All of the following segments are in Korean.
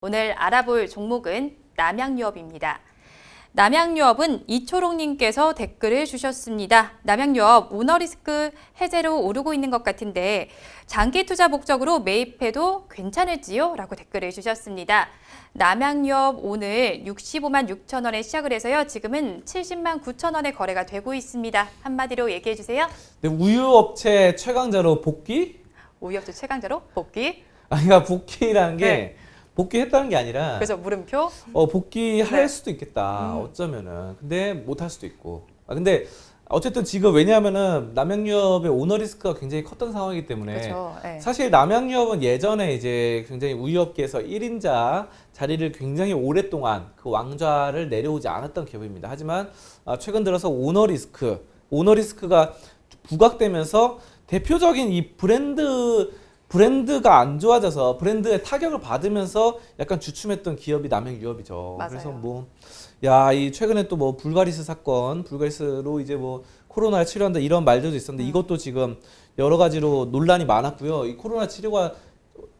오늘 알아볼 종목은 남양유업입니다. 남양유업은 이초롱님께서 댓글을 주셨습니다. 남양유업 오너리스크 해제로 오르고 있는 것 같은데 장기 투자 목적으로 매입해도 괜찮을지요? 라고 댓글을 주셨습니다. 남양유업 오늘 65만 6천 원에 시작을 해서요. 지금은 70만 9천 원에 거래가 되고 있습니다. 한마디로 얘기해 주세요. 네, 우유업체 최강자로 복귀? 우유업체 최강자로 복귀. 그러니까 복귀라는 게 네. 복귀했다는 게 아니라 그래서 물음표. 복귀할 네. 수도 있겠다. 어쩌면은. 근데 못할 수도 있고. 근데 어쨌든 지금 왜냐하면은 남양유업의 오너리스크가 굉장히 컸던 상황이기 때문에 그렇죠. 네. 사실 남양유업은 예전에 이제 굉장히 우유업계에서 1인자 자리를 굉장히 오랫동안 그 왕좌를 내려오지 않았던 기업입니다. 하지만 최근 들어서 오너리스크가 부각되면서 대표적인 이 브랜드가 안 좋아져서 브랜드의 타격을 받으면서 약간 주춤했던 기업이 남양유업이죠. 맞아요. 그래서 이 최근에 또 불가리스 사건, 불가리스로 이제 코로나를 치료한다 이런 말들도 있었는데 이것도 지금 여러 가지로 논란이 많았고요. 이 코로나 치료가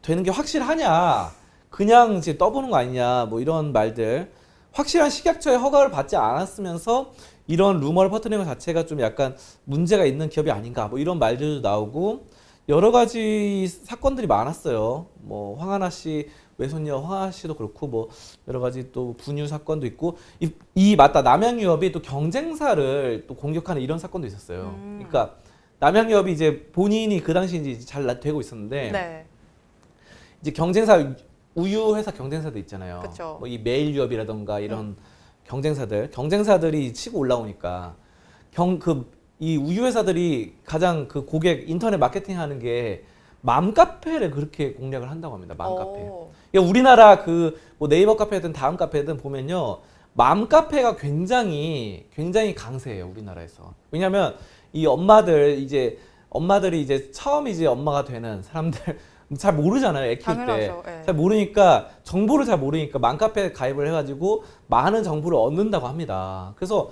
되는 게 확실하냐, 그냥 이제 떠보는 거 아니냐, 이런 말들. 확실한 식약처의 허가를 받지 않았으면서 이런 루머를 퍼뜨리는 것 자체가 좀 약간 문제가 있는 기업이 아닌가, 이런 말들도 나오고. 여러 가지 사건들이 많았어요. 황하나 씨 외손녀 황하나 씨도 그렇고 여러 가지 또 분유 사건도 있고 맞다, 남양유업이 또 경쟁사를 또 공격하는 이런 사건도 있었어요. 그러니까 남양유업이 이제 본인이 그 당시 이제 잘 되고 있었는데 네. 이제 경쟁사 우유 회사 경쟁사도 있잖아요. 그쵸. 이 메일유업이라던가 이런 경쟁사들이 치고 올라오니까 이 우유 회사들이 가장 그 고객 인터넷 마케팅 하는 게 맘카페를 그렇게 공략을 한다고 합니다. 맘카페. 그러니까 우리나라 네이버 카페든 다음 카페든 보면요. 맘카페가 굉장히 강세예요. 우리나라에서. 왜냐면 이 엄마들이 이제 처음 이제 엄마가 되는 사람들 잘 모르잖아요. 애 키울 때. 당연하죠. 예. 잘 모르니까 정보를 잘 모르니까 맘카페 가입을 해가지고 많은 정보를 얻는다고 합니다. 그래서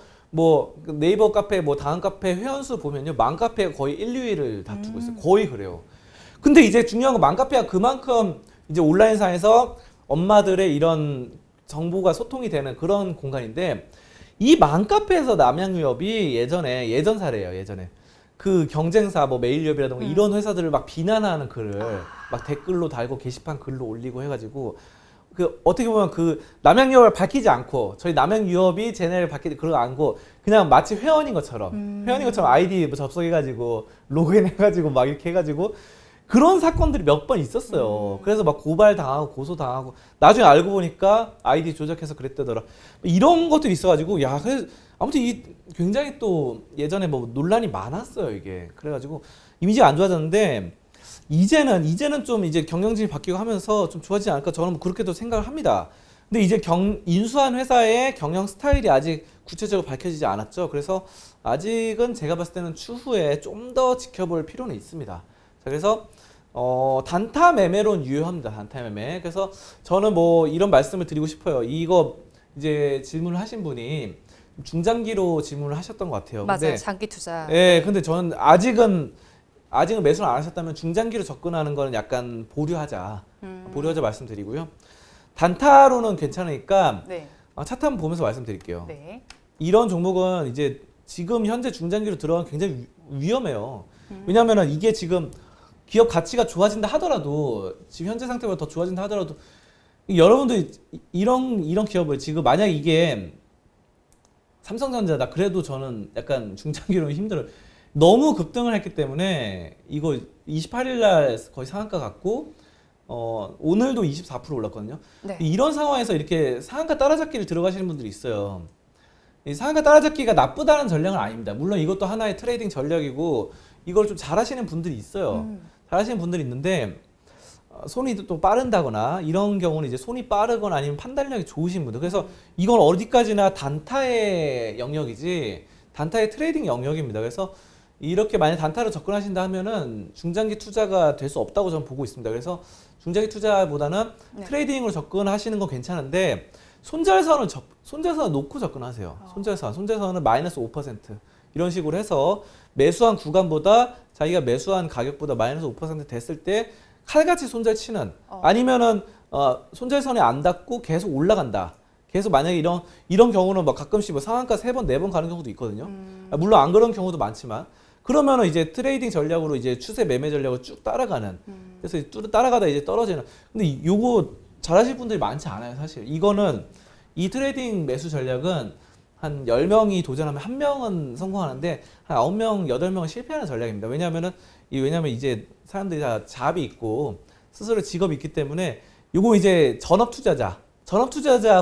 네이버 카페, 다음 카페 회원수 보면요. 맘카페가 거의 1, 2위를 다투고 있어요. 거의 그래요. 근데 이제 중요한 건 맘카페가 그만큼 이제 온라인상에서 엄마들의 이런 정보가 소통이 되는 그런 공간인데 이 맘카페에서 남양유업이 예전 사례예요. 예전에. 그 경쟁사 메일유업이라든가 이런 회사들을 막 비난하는 글을 막 댓글로 달고 게시판 글로 올리고 해가지고 어떻게 보면 남양유업을 밝히지 않고 저희 남양유업이 쟤네를 밝히지 그러지 않고 그냥 마치 회원인 것처럼 아이디 접속해가지고 로그인해가지고 막 이렇게 해가지고 그런 사건들이 몇 번 있었어요. 그래서 막 고발당하고 고소당하고 나중에 알고 보니까 아이디 조작해서 그랬다더라. 이런 것들이 있어가지고 그래서 아무튼 굉장히 또 예전에 논란이 많았어요 이게. 그래가지고 이미지가 안 좋아졌는데. 이제는 좀 이제 경영진이 바뀌고 하면서 좀 좋아지지 않을까 저는 그렇게도 생각을 합니다. 근데 이제 인수한 회사의 경영 스타일이 아직 구체적으로 밝혀지지 않았죠. 그래서 아직은 제가 봤을 때는 추후에 좀 더 지켜볼 필요는 있습니다. 자, 그래서 단타 매매론 유효합니다. 단타 매매. 그래서 저는 이런 말씀을 드리고 싶어요. 이거 이제 질문을 하신 분이 중장기로 질문을 하셨던 것 같아요. 맞아요. 근데, 장기 투자. 예, 근데 저는 아직은 매수를 안 하셨다면 중장기로 접근하는 거는 약간 보류하자 말씀드리고요. 단타로는 괜찮으니까 네. 차트 한번 보면서 말씀드릴게요. 네. 이런 종목은 이제 지금 현재 중장기로 들어가면 굉장히 위험해요. 왜냐하면 이게 지금 기업 가치가 좋아진다 하더라도 지금 현재 상태보다 더 좋아진다 하더라도 여러분들 이런 기업을 지금 만약 이게 삼성전자다 그래도 저는 약간 중장기로는 힘들어요. 너무 급등을 했기 때문에 이거 28일 날 거의 상한가 갔고 오늘도 24% 올랐거든요. 네. 이런 상황에서 이렇게 상한가 따라잡기를 들어가시는 분들이 있어요. 이 상한가 따라잡기가 나쁘다는 전략은 아닙니다. 물론 이것도 하나의 트레이딩 전략이고 이걸 좀 잘하시는 분들이 있어요. 잘하시는 분들이 있는데 손이 또 빠른다거나 이런 경우는 이제 손이 빠르거나 아니면 판단력이 좋으신 분들. 그래서 이건 어디까지나 단타의 영역이지 단타의 트레이딩 영역입니다. 그래서 이렇게 만약 단타로 접근하신다 하면은 중장기 투자가 될 수 없다고 저는 보고 있습니다. 그래서 중장기 투자보다는 트레이딩으로 접근하시는 건 괜찮은데 손절선을 놓고 접근하세요. 손절선은 마이너스 5% 이런 식으로 해서 매수한 구간보다 자기가 매수한 가격보다 마이너스 5% 됐을 때 칼같이 손절 치는 아니면은 손절선에 안 닿고 계속 올라간다. 계속 만약에 이런 경우는 뭐 가끔씩 뭐 상한가 3번, 4번 가는 경우도 있거든요. 물론 안 그런 경우도 많지만 그러면은 이제 트레이딩 전략으로 이제 추세 매매 전략을 쭉 따라가는. 그래서 쭉 따라가다 이제 떨어지는. 근데 요거 잘하실 분들이 많지 않아요, 사실. 이 트레이딩 매수 전략은 한 10명이 도전하면 1명은 성공하는데 한 9명, 8명은 실패하는 전략입니다. 왜냐면은 이제 사람들이 다 잡이 있고 스스로 직업이 있기 때문에 요거 이제 전업 투자자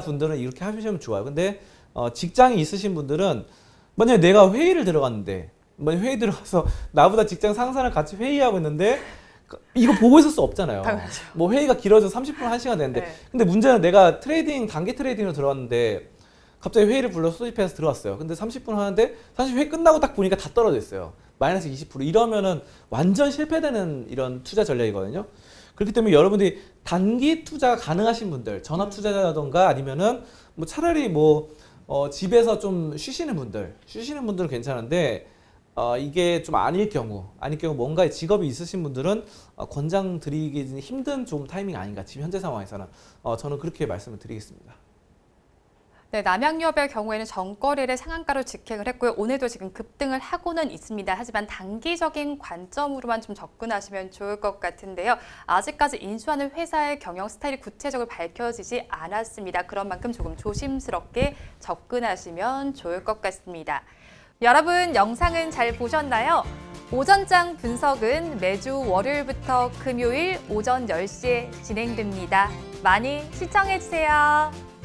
분들은 이렇게 하시면 좋아요. 근데 직장이 있으신 분들은 만약에 내가 회의를 들어갔는데 만약에 회의 들어가서 나보다 직장 상사랑 같이 회의하고 있는데 이거 보고 있을 수 없잖아요. 당연하죠. 뭐 회의가 길어져 30분, 1시간 되는데 네. 근데 문제는 내가 단기 트레이딩으로 들어갔는데 갑자기 회의를 불러 소집해서 들어왔어요. 근데 30분 하는데 사실 회의 끝나고 딱 보니까 다 떨어져 있어요. 마이너스 20%. 이러면은 완전 실패되는 이런 투자 전략이거든요. 그렇기 때문에 여러분들이 단기 투자가 가능하신 분들, 전업 투자자라던가 아니면은 뭐 차라리 집에서 좀 쉬시는 분들은 괜찮은데 이게 좀 아닐 경우 뭔가 직업이 있으신 분들은 권장드리기 힘든 좀 타이밍 아닌가 지금 현재 상황에서는 저는 그렇게 말씀을 드리겠습니다. 네, 남양유업의 경우에는 전거래를 상한가로 직행을 했고요. 오늘도 지금 급등을 하고는 있습니다. 하지만 단기적인 관점으로만 좀 접근하시면 좋을 것 같은데요. 아직까지 인수하는 회사의 경영 스타일이 구체적으로 밝혀지지 않았습니다. 그런 만큼 조금 조심스럽게 접근하시면 좋을 것 같습니다. 여러분, 영상은 잘 보셨나요? 오전장 분석은 매주 월요일부터 금요일 오전 10시에 진행됩니다. 많이 시청해주세요.